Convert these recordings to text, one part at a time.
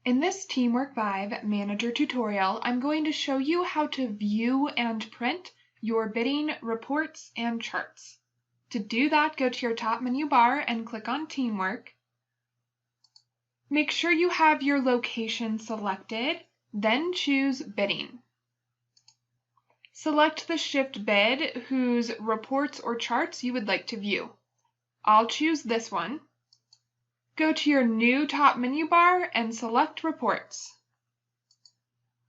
In this TeamWork 5 Manager tutorial, I'm going to show you how to view and print your bidding reports and charts. To do that, go to your top menu bar and click on TeamWork. Make sure you have your location selected, then choose Bidding. Select the shift bid whose reports or charts you would like to view. I'll choose this one. Go to your new top menu bar and select Reports.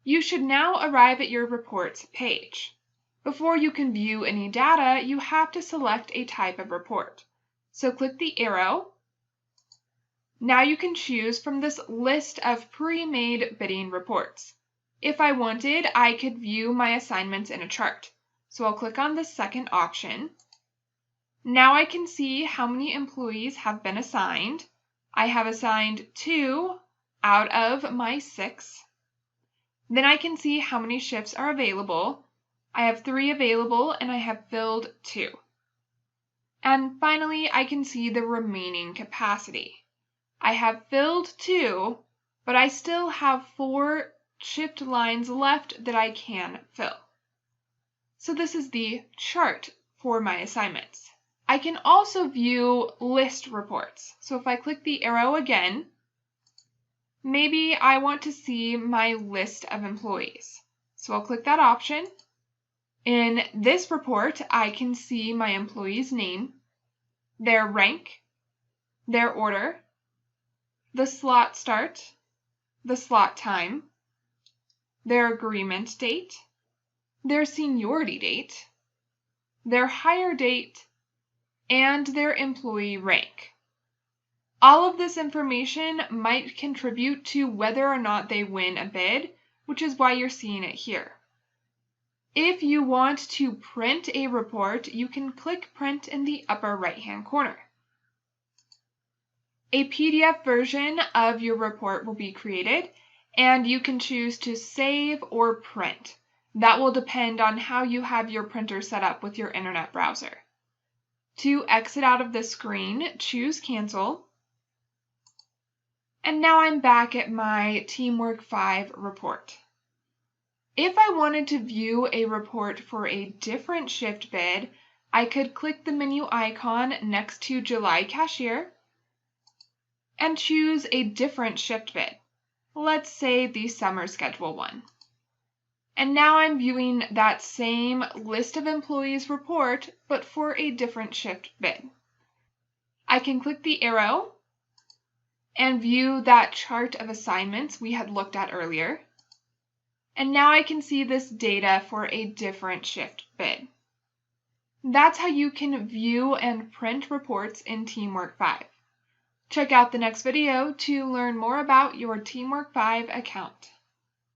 You should now arrive at your Reports page. Before you can view any data, you have to select a type of report. So click the arrow. Now you can choose from this list of pre-made bidding reports. If I wanted, I could view my assignments in a chart. So I'll click on the second option. Now I can see how many employees have been assigned. I have assigned 2 out of my 6. Then I can see how many shifts are available. I have 3 available and I have filled 2. And finally, I can see the remaining capacity. I have filled 2, but I still have 4 shift lines left that I can fill. So this is the chart for my assignments. I can also view list reports. So if I click the arrow again, maybe I want to see my list of employees. So I'll click that option. In this report, I can see my employee's name, their rank, their order, the slot start, the slot time, their agreement date, their seniority date, their hire date, and their employee rank. All of this information might contribute to whether or not they win a bid, which is why you're seeing it here. If you want to print a report, you can click Print in the upper right-hand corner. A PDF version of your report will be created, and you can choose to save or print. That will depend on how you have your printer set up with your internet browser. To exit out of the screen, choose Cancel. And now I'm back at my TeamWork 5 report. If I wanted to view a report for a different shift bid, I could click the menu icon next to July Cashier and choose a different shift bid. Let's say the summer schedule one. And now I'm viewing that same list of employees report, but for a different shift bid. I can click the arrow and view that chart of assignments we had looked at earlier. And now I can see this data for a different shift bid. That's how you can view and print reports in TeamWork 5. Check out the next video to learn more about your TeamWork 5 account.